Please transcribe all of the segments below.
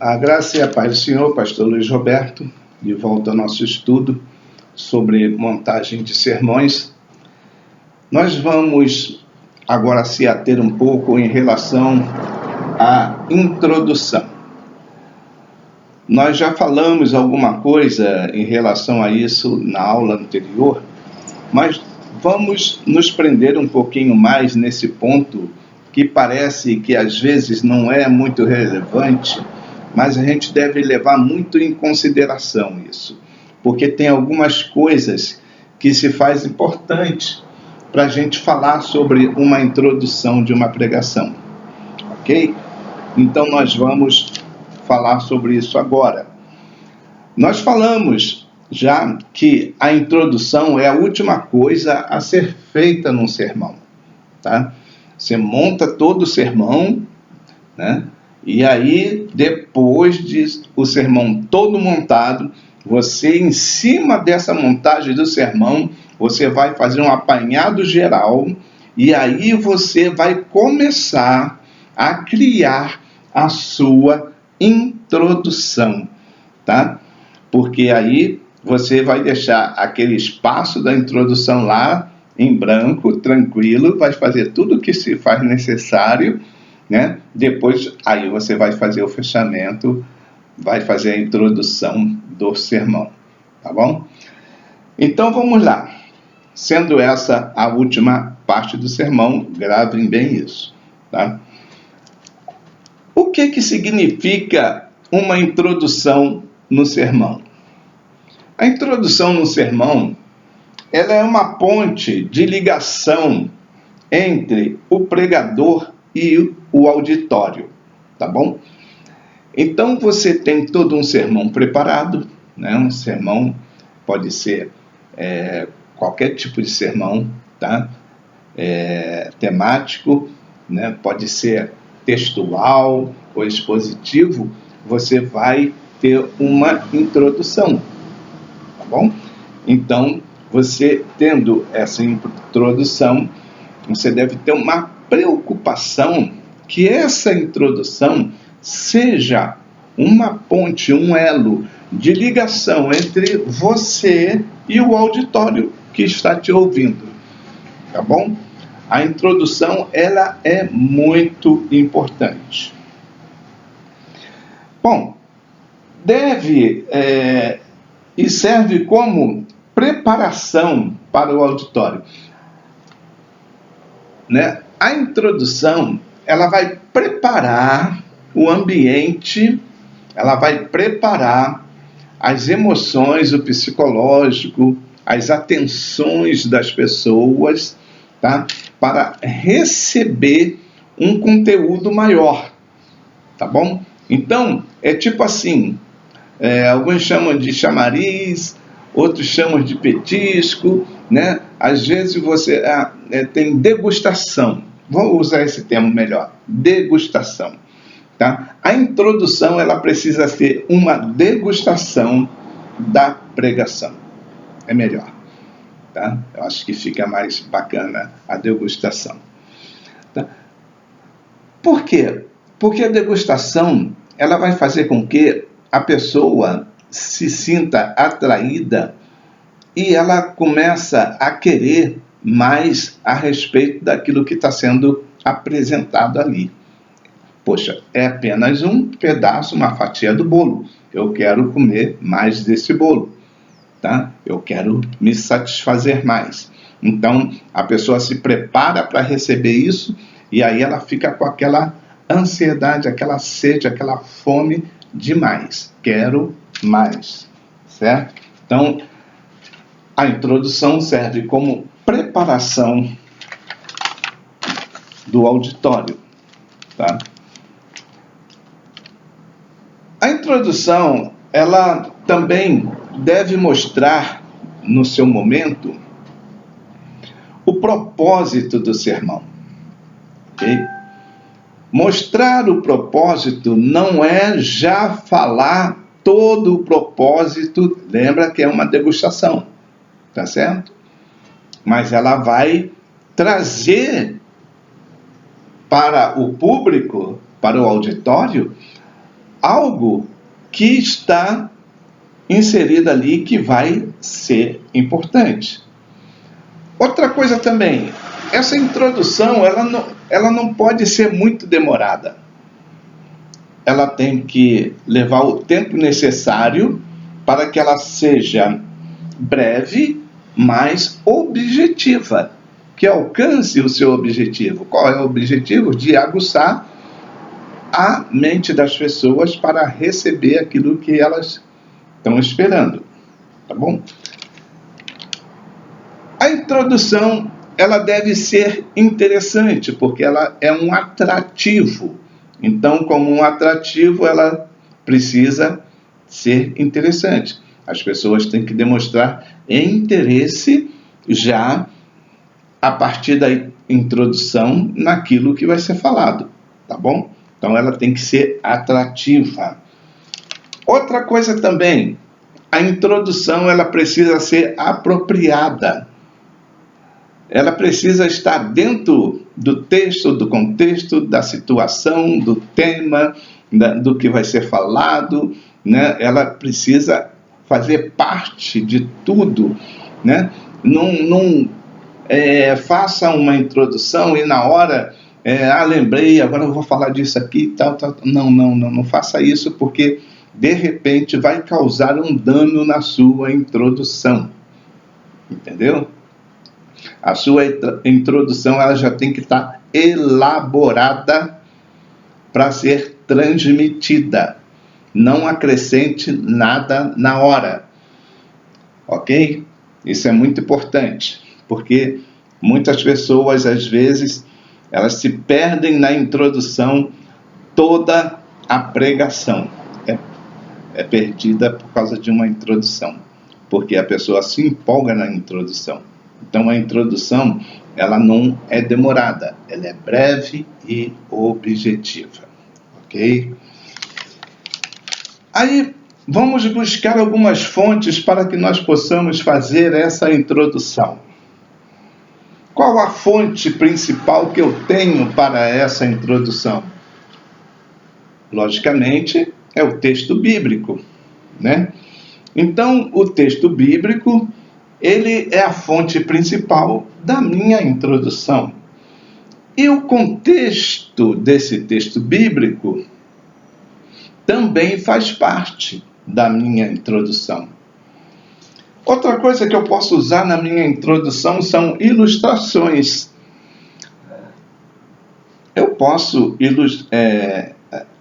A graça e a paz do Senhor, pastor Luiz Roberto, de volta ao nosso estudo sobre montagem de sermões. Nós vamos agora se ater um pouco em relação à introdução. Nós já falamos alguma coisa em relação a isso na aula anterior, mas vamos nos prender um pouquinho mais nesse ponto que parece que às vezes não é muito relevante, mas a gente deve levar muito em consideração isso, porque tem algumas coisas que se faz importante para a gente falar sobre uma introdução de uma pregação, ok? Então nós vamos falar sobre isso agora. Nós falamos já que a introdução é a última coisa a ser feita num sermão, tá? Você monta todo o sermão, né? E aí, depois de o sermão todo montado, você, em cima dessa montagem do sermão, você vai fazer um apanhado geral, e aí você vai começar a criar a sua introdução, tá? Porque aí você vai deixar aquele espaço da introdução lá em branco, tranquilo, vai fazer tudo o que se faz necessário, né? Depois, aí você vai fazer o fechamento, vai fazer a introdução do sermão, tá bom? Então, vamos lá. Sendo essa a última parte do sermão, gravem bem isso, tá? O que significa uma introdução no sermão? A introdução no sermão, ela é uma ponte de ligação entre o pregador e o auditório, tá bom? Então você tem todo um sermão preparado, né? Um sermão pode ser qualquer tipo de sermão, tá? Temático, né? Pode ser textual ou expositivo. Você vai ter uma introdução, tá bom? Então, você tendo essa introdução, você deve ter uma preocupação que essa introdução seja uma ponte, um elo de ligação entre você e o auditório que está te ouvindo, tá bom? A introdução, ela é muito importante. Bom, deve e serve como preparação para o auditório, né? A introdução, ela vai preparar o ambiente, ela vai preparar as emoções, o psicológico, as atenções das pessoas, tá? Para receber um conteúdo maior, tá bom? Então, é tipo assim, alguns chamam de chamariz, outros chamam de petisco, né? Às vezes você tem degustação. Vou usar esse termo melhor, degustação, tá? A introdução, ela precisa ser uma degustação da pregação. É melhor, tá? Eu acho que fica mais bacana a degustação, tá? Por quê? Porque a degustação, ela vai fazer com que a pessoa se sinta atraída e ela começa a querer mais a respeito daquilo que está sendo apresentado ali. Poxa, é apenas um pedaço, uma fatia do bolo. Eu quero comer mais desse bolo, tá? Eu quero me satisfazer mais. Então, a pessoa se prepara para receber isso e aí ela fica com aquela ansiedade, aquela sede, aquela fome de mais. Quero mais, certo? Então, a introdução serve como preparação do auditório, tá? A introdução, ela também deve mostrar, no seu momento, o propósito do sermão, ok? Mostrar o propósito não é já falar todo o propósito, lembra que é uma degustação, tá certo? Mas ela vai trazer para o público, para o auditório, algo que está inserido ali que vai ser importante. Outra coisa também, essa introdução ela não pode ser muito demorada. Ela tem que levar o tempo necessário para que ela seja breve, mas objetiva, que alcance o seu objetivo. Qual é o objetivo? De aguçar a mente das pessoas para receber aquilo que elas estão esperando, tá bom? A introdução, ela deve ser interessante, porque ela é um atrativo. Então, como um atrativo, ela precisa ser interessante. As pessoas têm que demonstrar interesse já a partir da introdução naquilo que vai ser falado, tá bom? Então, ela tem que ser atrativa. Outra coisa também, a introdução ela precisa ser apropriada. Ela precisa estar dentro do texto, do contexto, da situação, do tema, do que vai ser falado, né? Ela precisa fazer parte de tudo, né? Não faça uma introdução e na hora, lembrei, agora eu vou falar disso aqui, tal. Não faça isso, porque de repente vai causar um dano na sua introdução, entendeu? A sua introdução ela já tem que estar elaborada para ser transmitida. Não acrescente nada na hora. Ok? Isso é muito importante, porque muitas pessoas, às vezes, elas se perdem na introdução, toda a pregação é perdida por causa de uma introdução, porque a pessoa se empolga na introdução. Então a introdução, ela não é demorada, ela é breve e objetiva, ok? Aí vamos buscar algumas fontes para que nós possamos fazer essa introdução. Qual a fonte principal que eu tenho para essa introdução? Logicamente, é o texto bíblico, né? Então, o texto bíblico, ele é a fonte principal da minha introdução. E o contexto desse texto bíblico também faz parte da minha introdução. Outra coisa que eu posso usar na minha introdução são ilustrações. Eu posso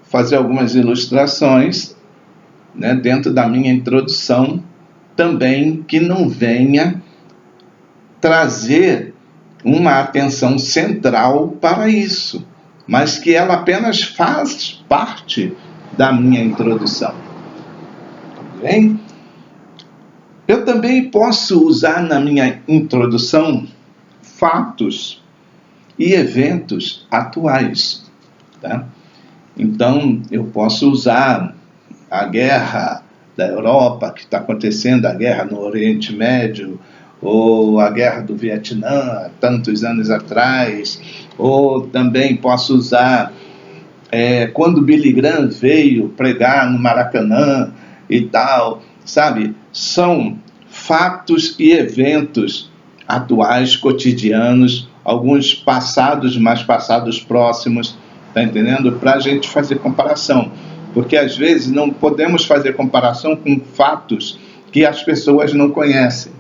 fazer algumas ilustrações, né, dentro da minha introdução, também que não venha trazer uma atenção central para isso, mas que ela apenas faz parte da minha introdução. Bem? Eu também posso usar na minha introdução fatos e eventos atuais, tá? Então, eu posso usar a guerra da Europa que está acontecendo, a guerra no Oriente Médio, ou a guerra do Vietnã, tantos anos atrás, ou também posso usar quando Billy Graham veio pregar no Maracanã e tal, sabe? São fatos e eventos atuais, cotidianos, alguns passados, mais passados próximos, tá entendendo? Para a gente fazer comparação. Porque às vezes não podemos fazer comparação com fatos que as pessoas não conhecem,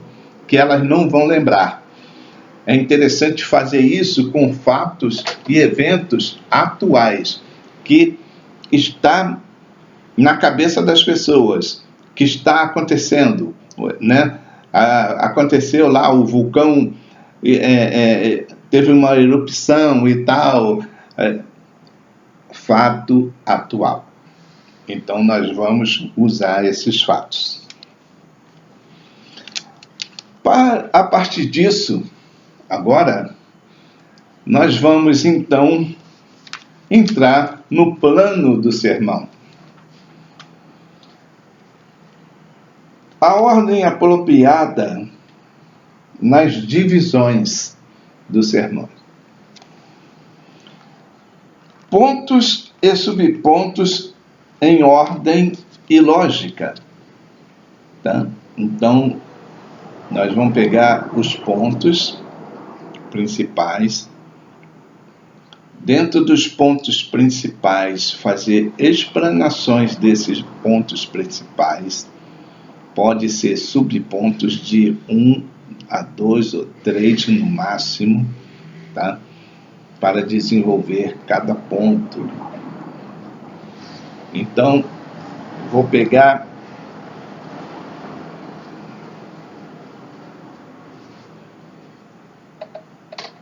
que elas não vão lembrar. É interessante fazer isso com fatos e eventos atuais, que está na cabeça das pessoas, que está acontecendo, né? Aconteceu lá o vulcão, teve uma erupção e tal, fato atual. Então, nós vamos usar esses fatos. A partir disso, agora, nós vamos, então, entrar no plano do sermão. A ordem apropriada nas divisões do sermão. Pontos e subpontos em ordem e lógica, tá? Então, nós vamos pegar os pontos principais. Dentro dos pontos principais, fazer explanações desses pontos principais. Pode ser subpontos de 1 a 2 ou 3 no máximo, tá? Para desenvolver cada ponto. Então, vou pegar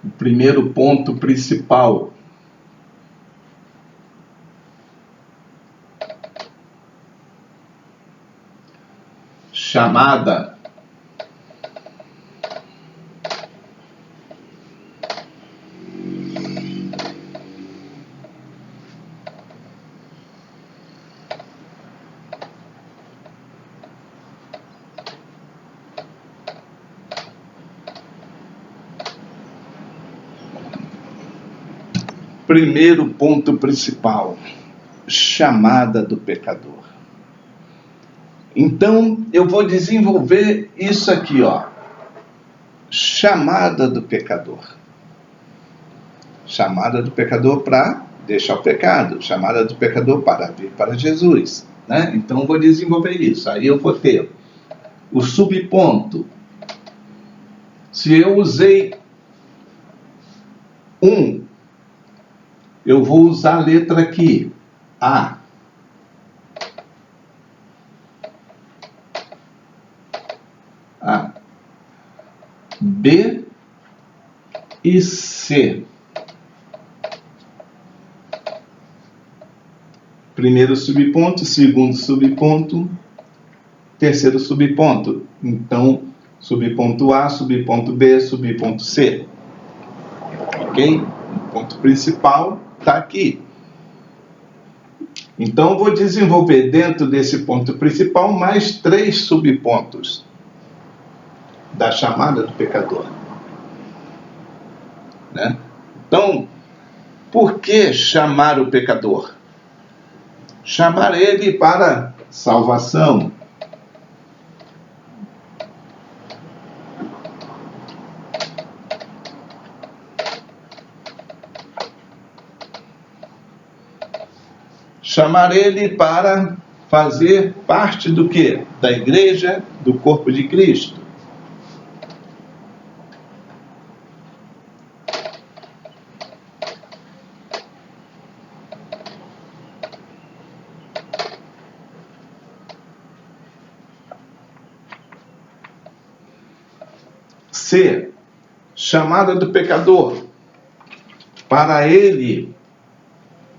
o primeiro ponto principal. Chamada primeiro ponto principal, chamada do pecador. Então, eu vou desenvolver isso aqui, ó. Chamada do pecador. Chamada do pecador para deixar o pecado. Chamada do pecador para vir para Jesus, né? Então, eu vou desenvolver isso. Aí eu vou ter o subponto. Se eu usei 1, eu vou usar a letra aqui, A. A. B e C. Primeiro subponto, segundo subponto, terceiro subponto. Então, subponto A, subponto B, subponto C. Ok? O ponto principal está aqui. Então, vou desenvolver dentro desse ponto principal mais 3 subpontos da chamada do pecador, né? Então, por que chamar o pecador? Chamar ele para salvação. Chamar ele para fazer parte do quê? Da igreja, do corpo de Cristo. C. Chamada do pecador para ele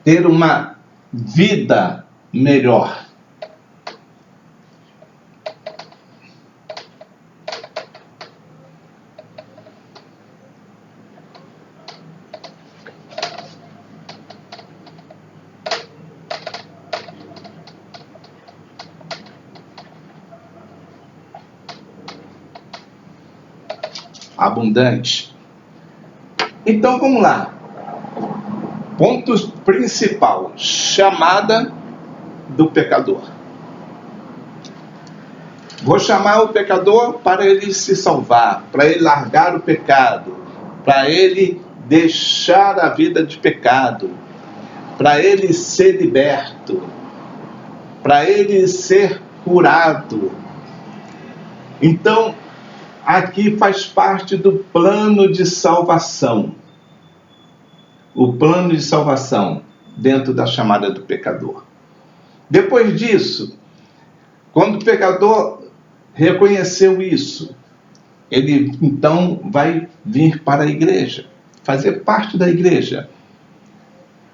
ter uma vida melhor. Abundante. Então vamos lá. Ponto principal: chamada do pecador. Vou chamar o pecador para ele se salvar, para ele largar o pecado, para ele deixar a vida de pecado, para ele ser liberto, para ele ser curado. Então, aqui faz parte do plano de salvação. O plano de salvação dentro da chamada do pecador. Depois disso, quando o pecador reconheceu isso, ele então vai vir para a igreja, fazer parte da igreja.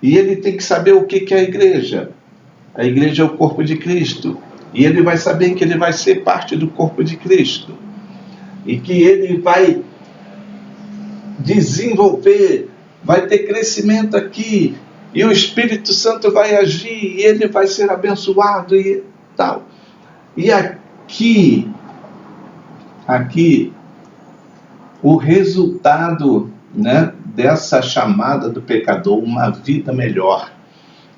E ele tem que saber o que é a igreja. A igreja é o corpo de Cristo. E ele vai saber que ele vai ser parte do corpo de Cristo. E que ele vai desenvolver, vai ter crescimento aqui, e o Espírito Santo vai agir, e ele vai ser abençoado e tal. E aqui, o resultado, né, dessa chamada do pecador, uma vida melhor.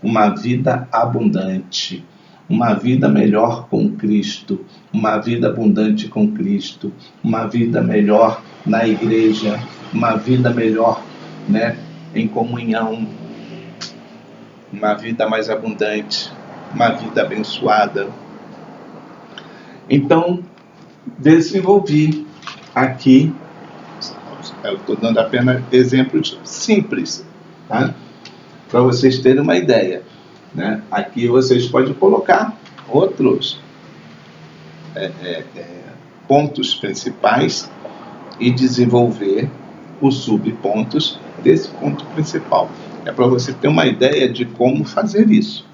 uma vida abundante, uma vida melhor com Cristo, uma vida abundante com Cristo, uma vida melhor na igreja, uma vida melhor, né, em comunhão, uma vida mais abundante, uma vida abençoada. Então, desenvolvi aqui, eu estou dando apenas exemplos simples, tá? Para vocês terem uma ideia, né? Aqui vocês podem colocar outros pontos principais e desenvolver os subpontos desse ponto principal. É para você ter uma ideia de como fazer isso,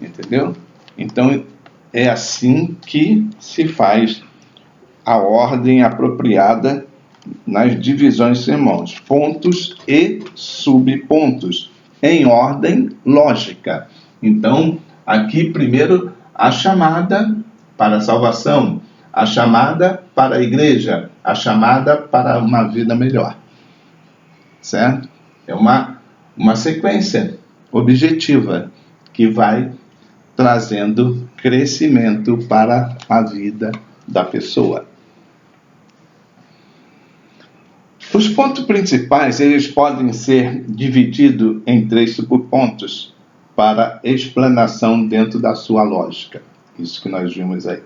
entendeu? Então, é assim que se faz a ordem apropriada nas divisões de sermões, pontos e subpontos, em ordem lógica. Então, aqui primeiro a chamada para a salvação, a chamada para a igreja, a chamada para uma vida melhor. Certo? É uma sequência objetiva que vai trazendo crescimento para a vida da pessoa. Os pontos principais, eles podem ser divididos em 3 subpontos para explanação dentro da sua lógica. Isso que nós vimos aí.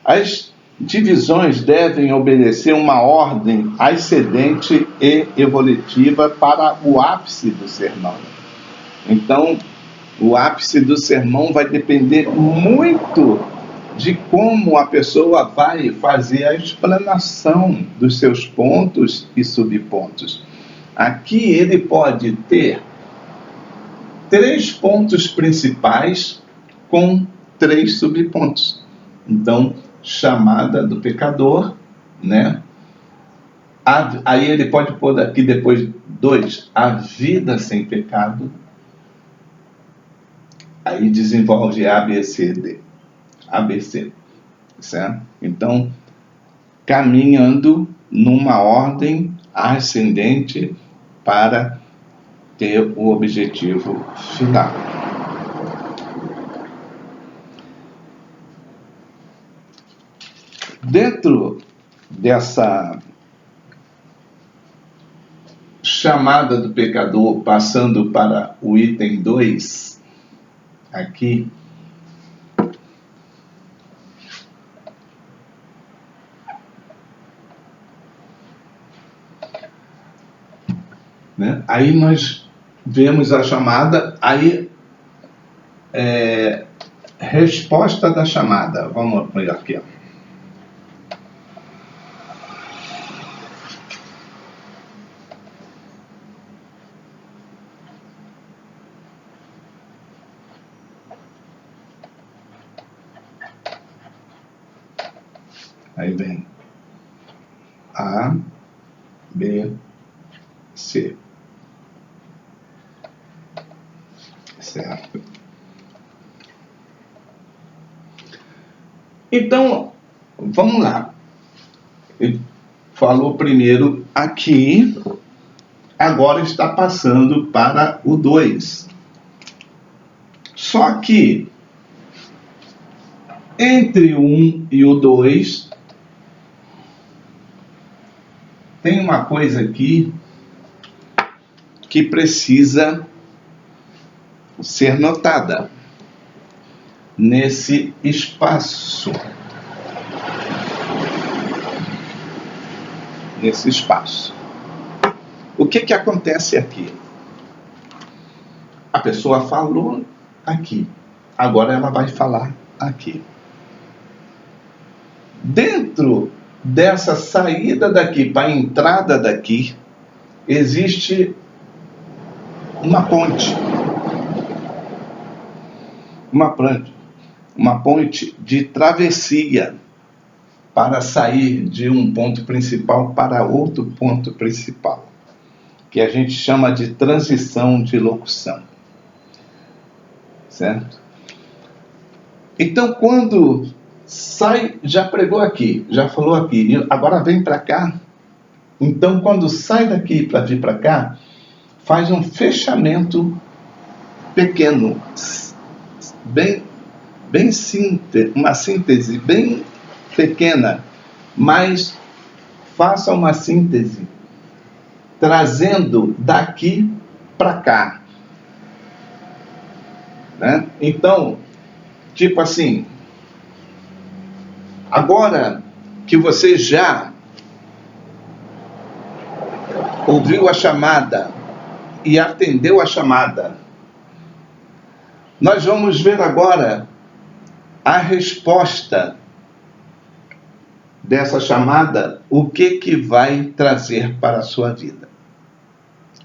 As divisões devem obedecer uma ordem ascendente e evolutiva para o ápice do sermão. Então, o ápice do sermão vai depender muito de como a pessoa vai fazer a explanação dos seus pontos e subpontos. Aqui ele pode ter 3 pontos principais com 3 subpontos. Então, chamada do pecador, né? Aí ele pode pôr aqui depois 2, a vida sem pecado. Aí desenvolve A, B, C, D. ABC, certo? Então, caminhando numa ordem ascendente para ter o objetivo final. Dentro dessa chamada do pecador, passando para o item 2, aqui, né? Aí nós vemos a chamada, aí resposta da chamada. Vamos pegar aqui, ó. Aí vem A, B, C. Certo? Então, vamos lá. Ele falou primeiro aqui, agora está passando para o 2. Só que entre o 1 e o 2 tem uma coisa aqui que precisa ser notada nesse espaço. Nesse espaço. O que acontece aqui? A pessoa falou aqui, agora ela vai falar aqui. Dentro dessa saída daqui para a entrada daqui, existe uma ponte. Uma ponte de travessia para sair de um ponto principal para outro ponto principal, que a gente chama de transição de locução. Certo? Então, quando sai, já pregou aqui, já falou aqui, agora vem para cá. Então, quando sai daqui para vir para cá, faz um fechamento pequeno, bem uma síntese bem pequena, mas faça uma síntese trazendo daqui para cá, né? Então, tipo assim, agora que você já ouviu a chamada e atendeu a chamada, nós vamos ver agora a resposta dessa chamada, o que vai trazer para a sua vida.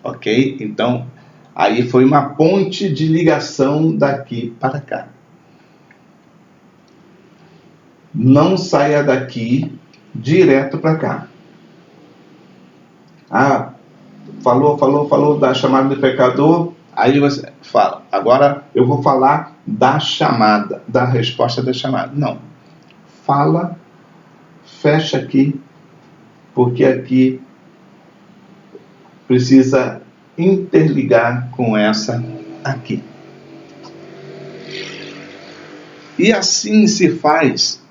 Ok? Então, aí foi uma ponte de ligação daqui para cá. Não saia daqui direto para cá. Ah, falou da chamada do pecador, aí você fala, agora eu vou falar da chamada, da resposta da chamada. Não. Fala, fecha aqui, porque aqui precisa interligar com essa aqui. E assim se faz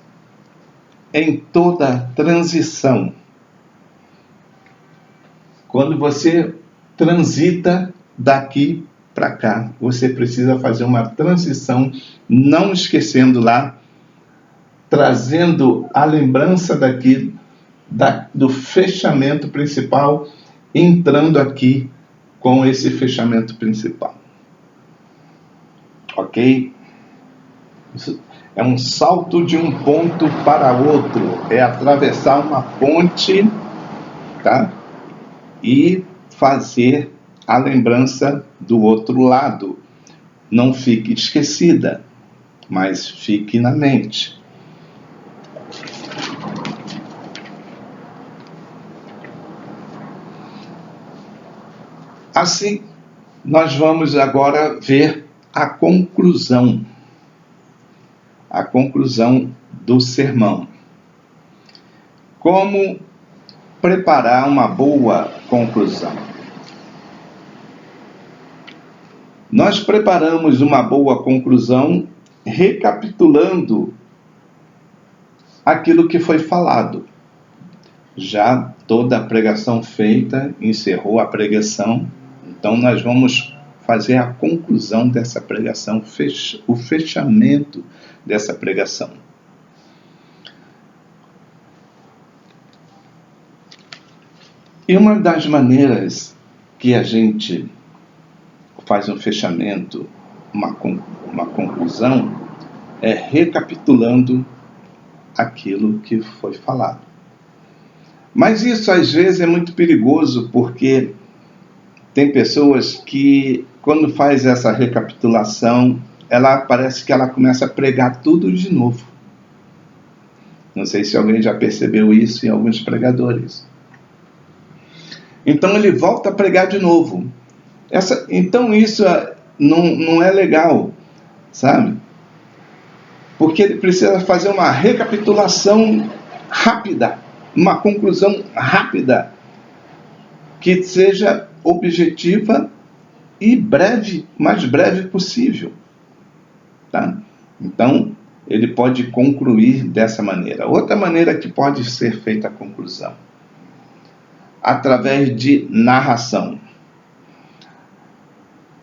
em toda transição. Quando você transita daqui para cá, você precisa fazer uma transição, não esquecendo lá, trazendo a lembrança daqui, do fechamento principal, entrando aqui com esse fechamento principal. Ok? Isso é um salto de um ponto para outro, é atravessar uma ponte, tá? E fazer a lembrança do outro lado. Não fique esquecida, mas fique na mente. Assim, nós vamos agora ver a conclusão do sermão. Como preparar uma boa conclusão? Nós preparamos uma boa conclusão recapitulando aquilo que foi falado. Já toda a pregação feita, encerrou a pregação, então nós vamos fazer a conclusão dessa pregação, o fechamento dessa pregação. E uma das maneiras que a gente faz um fechamento, uma conclusão, é recapitulando aquilo que foi falado. Mas isso às vezes é muito perigoso, porque tem pessoas que, quando faz essa recapitulação, parece que ela começa a pregar tudo de novo. Não sei se alguém já percebeu isso em alguns pregadores. Então ele volta a pregar de novo. Então isso não é legal, sabe? Porque ele precisa fazer uma recapitulação rápida, uma conclusão rápida, que seja objetiva e breve, mais breve possível. Tá? Então, ele pode concluir dessa maneira. Outra maneira que pode ser feita a conclusão, através de narração.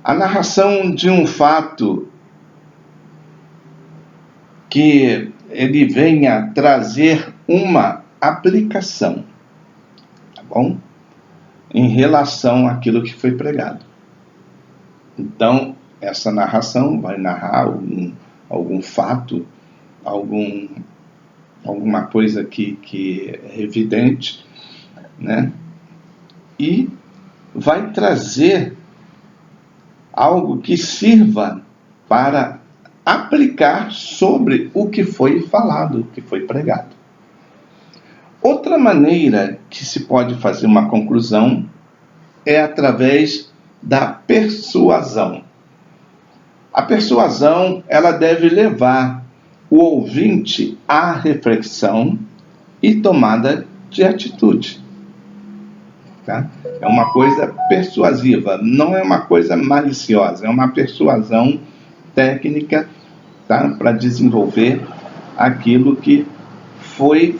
A narração de um fato que ele venha trazer uma aplicação, tá bom? Em relação àquilo que foi pregado. Então, essa narração vai narrar algum fato, alguma coisa que é evidente, né? E vai trazer algo que sirva para aplicar sobre o que foi falado, o que foi pregado. Outra maneira que se pode fazer uma conclusão é através da persuasão. A persuasão, ela deve levar o ouvinte à reflexão e tomada de atitude. Tá? É uma coisa persuasiva, não é uma coisa maliciosa, é uma persuasão técnica, tá? Para desenvolver aquilo que foi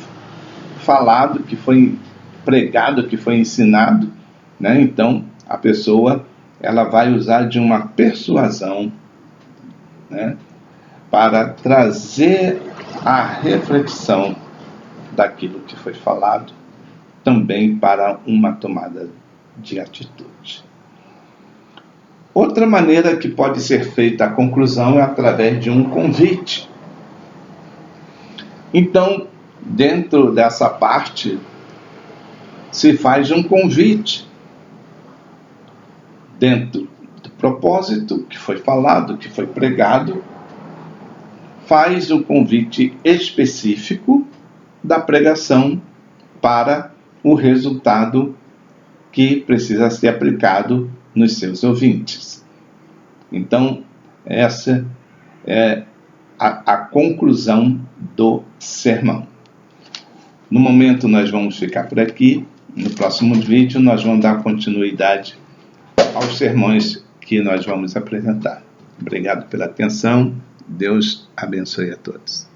falado, que foi pregado, que foi ensinado, né? Então, a pessoa ela vai usar de uma persuasão, né? Para trazer a reflexão daquilo que foi falado também para uma tomada de atitude. Outra maneira que pode ser feita a conclusão é através de um convite. Então, dentro dessa parte, se faz um convite. Dentro do propósito que foi falado, que foi pregado, faz um convite específico da pregação para o resultado que precisa ser aplicado nos seus ouvintes. Então, essa é a conclusão do sermão. No momento, nós vamos ficar por aqui. No próximo vídeo, nós vamos dar continuidade aos sermões que nós vamos apresentar. Obrigado pela atenção. Deus abençoe a todos.